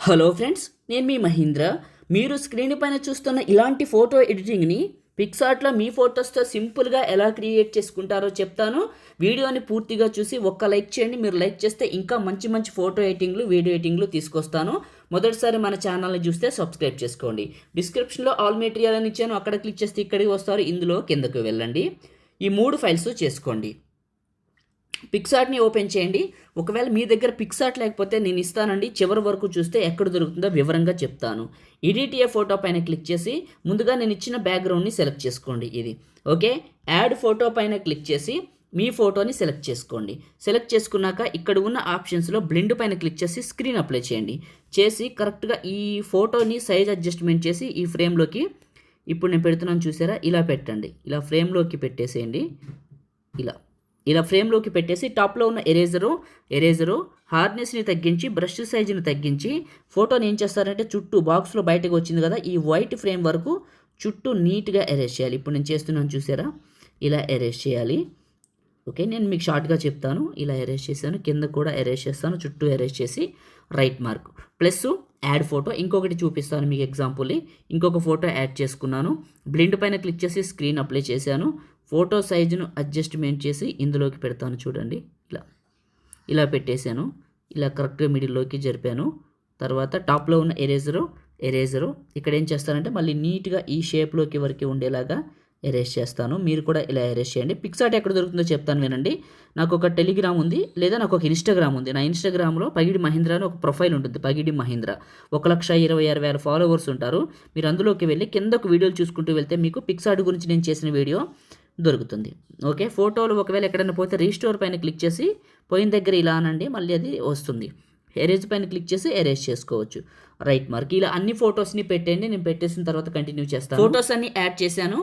Hello friends, నేను మీ మహీంద్ర. మీరు screen పైన చూస్తున్న ఇలాంటి ఫోటో ఎడిటింగ్ని పిక్సార్ట్లో మీ ఫొటోస్తో సింపుల్గా ఎలా క్రియేట్ చేసుకుంటారో చెప్తాను. వీడియోని పూర్తిగా చూసి ఒక్క లైక్ చేయండి. మీరు లైక్ చేస్తే ఇంకా మంచి మంచి ఫోటో ఎడిటింగ్లు, వీడియో ఎడిటింగ్లు తీసుకొస్తాను. మొదటిసారి మన ఛానల్ని చూస్తే సబ్స్క్రైబ్ చేసుకోండి. డిస్క్రిప్షన్లో ఆల్ మెటీరియల్ అని ఇచ్చాను, అక్కడ క్లిక్ చేస్తే ఇక్కడికి వస్తారు. ఇందులో కిందకు వెళ్ళండి. ఈ 3 ఫైల్స్ చేసుకోండి. పిక్సార్ట్ని ఓపెన్ చేయండి. ఒకవేళ మీ దగ్గర పిక్సార్ట్ లేకపోతే నేను ఇస్తానండి, చివరి వరకు చూస్తే ఎక్కడ దొరుకుతుందో వివరంగా చెప్తాను. ఎడిట్ ఏ ఫోటో పైన క్లిక్ చేసి ముందుగా నేను ఇచ్చిన బ్యాక్గ్రౌండ్ని సెలెక్ట్ చేసుకోండి. ఇది ఓకే. యాడ్ ఫోటో పైన క్లిక్ చేసి మీ ఫోటోని సెలెక్ట్ చేసుకోండి. సెలెక్ట్ చేసుకున్నాక ఇక్కడ ఉన్న ఆప్షన్స్లో బ్లెండ్ పైన క్లిక్ చేసి స్క్రీన్ అప్లై చేయండి. చేసి కరెక్ట్గా ఈ ఫోటోని సైజ్ అడ్జస్ట్మెంట్ చేసి ఈ ఫ్రేమ్లోకి, ఇప్పుడు నేను పెడుతున్నాను చూసారా, ఇలా పెట్టండి. ఇలా ఫ్రేమ్లోకి పెట్టేసేయండి. ఇలా ఫ్రేమ్లోకి పెట్టేసి టాప్లో ఉన్న ఎరేజరు హార్డ్నెస్ని తగ్గించి, బ్రష్ సైజుని తగ్గించి, ఫోటోని ఏం చేస్తారంటే చుట్టూ బాక్స్లో బయటకు వచ్చింది కదా, ఈ వైట్ ఫ్రేమ్ వరకు చుట్టూ నీట్గా ఎరేజ్ చేయాలి. ఇప్పుడు నేను చేస్తున్నాను చూసారా, ఇలా ఎరేజ్ చేయాలి. ఓకే, నేను మీకు షార్ట్గా చెప్తాను. ఇలా ఎరేజ్ చేశాను, కింద కూడా ఎరేజ్ చేస్తాను, చుట్టూ ఎరేజ్ చేసి right mark plus add photo. ఇంకొకటి చూపిస్తాను మీకు ఎగ్జాంపుల్. ఇంకొక ఫోటో యాడ్ చేసుకున్నాను. బ్లెండ్ పైన క్లిక్ చేసి స్క్రీన్ అప్లై చేశాను. ఫోటో సైజును అడ్జస్ట్మెంట్ చేసి ఇందులోకి పెడతాను చూడండి. ఇలా పెట్టేశాను. ఇలా కరెక్ట్గా మిడిల్లోకి జరిపాను. తర్వాత టాప్లో ఉన్న ఎరేజరు ఇక్కడ ఏం చేస్తానంటే మళ్ళీ నీట్గా ఈ షేప్లోకి వరకు ఉండేలాగా ఎరేజ్ చేస్తాను. మీరు కూడా ఇలా ఎరేజ్ చేయండి. పిక్సార్ట్ ఎక్కడ దొరుకుతుందో చెప్తాను వినండి. నాకు ఒక టెలిగ్రామ్ ఉంది, లేదా నాకు ఒక ఇన్స్టాగ్రామ్ ఉంది. నా ఇన్స్టాగ్రామ్లో పగిడి మహీంద్ర అని ఒక ప్రొఫైల్ ఉంటుంది. పగిడి మహీంద్ర 1,26,6,000 ఫాలోవర్స్ ఉంటారు. మీరు అందులోకి వెళ్ళి కిందకు వీడియోలు చూసుకుంటూ వెళ్తే మీకు పిక్సార్ట్ గురించి నేను చేసిన వీడియో దొరుకుతుంది. ఓకే, ఫోటోలు ఒకవేళ ఎక్కడైనా పోతే రీస్టోర్ పైన క్లిక్ చేసి పోయిన దగ్గర ఇలా అనండి, మళ్ళీ అది వస్తుంది. ఎరేజ్ పైన క్లిక్ చేసి ఎరేజ్ చేసుకోవచ్చు. Right mark. ఇలా అన్ని ఫొటోస్ని పెట్టండి. నేను పెట్టేసిన తర్వాత కంటిన్యూ చేస్తాను. ఫొటోస్ అన్ని యాడ్ చేశాను.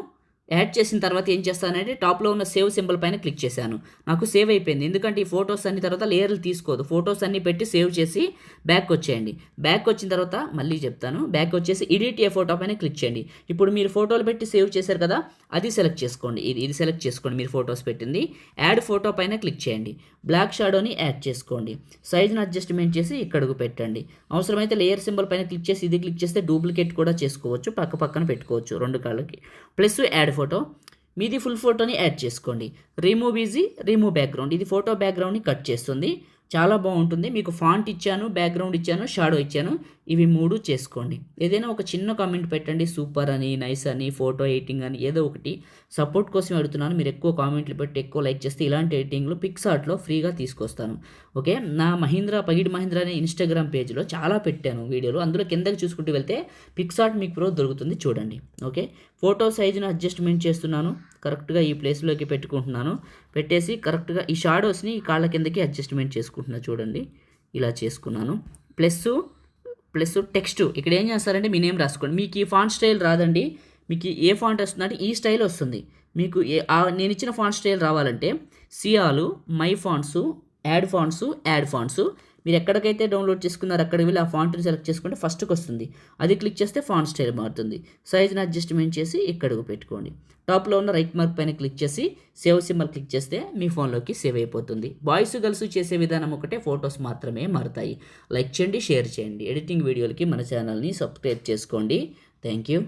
యాడ్ చేసిన తర్వాత ఏం చేస్తానంటే టాప్లో ఉన్న సేవ్ సింబల్ పైన క్లిక్ చేశాను. నాకు సేవ్ అయిపోయింది. ఎందుకంటే ఈ ఫొటోస్ అన్ని తర్వాత లేయర్లు తీసుకోదు. ఫొటోస్ అన్ని పెట్టి సేవ్ చేసి బ్యాక్ వచ్చేయండి. బ్యాక్ వచ్చిన తర్వాత మళ్ళీ చెప్తాను. బ్యాక్ వచ్చేసి ఎడిట్ ఏ ఫోటో పైన క్లిక్ చేయండి. ఇప్పుడు మీరు ఫోటోలు పెట్టి సేవ్ చేశారు కదా, అది సెలెక్ట్ చేసుకోండి. ఇది సెలెక్ట్ చేసుకోండి, మీరు ఫొటోస్ పెట్టింది. యాడ్ ఫోటో పైన క్లిక్ చేయండి. బ్లాక్ షాడోని యాడ్ చేసుకోండి. సైజ్ని అడ్జస్ట్మెంట్ చేసి ఇక్కడకు పెట్టండి. అవసరమైతే లేయర్ సింబల్ పైన క్లిక్ చేసి ఇది క్లిక్ చేస్తే డూప్లికేట్ కూడా చేసుకోవచ్చు, పక్క పక్కన పెట్టుకోవచ్చు 2 కాళ్ళకి. ప్లస్ యాడ్ ఫోటో, మీది ఫుల్ ఫోటోని యాడ్ చేసుకోండి. రిమూవ్ ఈజీ, రిమూవ్ బ్యాక్గ్రౌండ్, ఇది ఫోటో బ్యాక్గ్రౌండ్ని కట్ చేస్తుంది. చాలా బాగుంటుంది. మీకు ఫాంట్ ఇచ్చాను, బ్యాక్గ్రౌండ్ ఇచ్చాను, షాడో ఇచ్చాను. ఇవి 3 చేసుకోండి. ఏదైనా ఒక చిన్న కామెంట్ పెట్టండి, సూపర్ అని, నైస్ అని, ఫోటో ఎడిటింగ్ అని, ఏదో ఒకటి. సపోర్ట్ కోసం అడుగుతున్నాను. మీరు ఎక్కువ కామెంట్లు పెట్టి ఎక్కువ లైక్ చేస్తే ఇలాంటి ఎడిటింగ్లు పిక్సార్ట్లో ఫ్రీగా తీసుకొస్తాను. ఓకే, నా పగిడి మహీంద్ర అనే ఇన్స్టాగ్రామ్ పేజ్లో చాలా పెట్టాను వీడియోలు. అందులో కిందకి చూసుకుంటూ వెళ్తే పిక్సార్ట్ మీకు ప్రో దొరుకుతుంది, చూడండి. ఓకే, ఫోటో సైజును అడ్జస్ట్మెంట్ చేస్తున్నాను. కరెక్ట్గా ఈ ప్లేస్లోకి పెట్టుకుంటున్నాను. పెట్టేసి కరెక్ట్గా ఈ షాడోస్ని ఈ కాళ్ళ కిందకి అడ్జస్ట్మెంట్ చేసుకుంటున్నాను చూడండి. ఇలా చేసుకున్నాను. ప్లస్ టెక్స్ట్, ఇక్కడ ఏం చేస్తారంటే మీ నేమ్ రాసుకోండి. మీకు ఈ ఫాంట్ స్టైల్ రాదండి. మీకు ఏ ఫాంట్ వస్తుందంటే ఈ స్టైల్ వస్తుంది. మీకు నేను ఇచ్చిన ఫాంట్ స్టైల్ రావాలంటే సియాలు, మై ఫాంట్స్, యాడ్ ఫాంట్స్ మీరు ఎక్కడికైతే డౌన్లోడ్ చేసుకున్నారో అక్కడికి వెళ్ళి ఆ ఫాంట్ని సెలెక్ట్ చేసుకుంటే ఫస్ట్కి వస్తుంది. అది క్లిక్ చేస్తే ఫాంట్ స్టైల్ మారుతుంది. సైజ్ని అడ్జస్ట్మెంట్ చేసి ఇక్కడికి పెట్టుకోండి. టాప్లో ఉన్న రైట్ మార్క్ పైన క్లిక్ చేసి సేవ్ సింబల్ క్లిక్ చేస్తే మీ ఫోన్లోకి సేవ్ అయిపోతుంది. బాయ్స్ గర్ల్స్ చేసే విధానం ఒకటే, ఫొటోస్ మాత్రమే మారుతాయి. లైక్ చేయండి, షేర్ చేయండి. ఎడిటింగ్ వీడియోలకి మన ఛానల్ని సబ్స్క్రైబ్ చేసుకోండి. Thank you.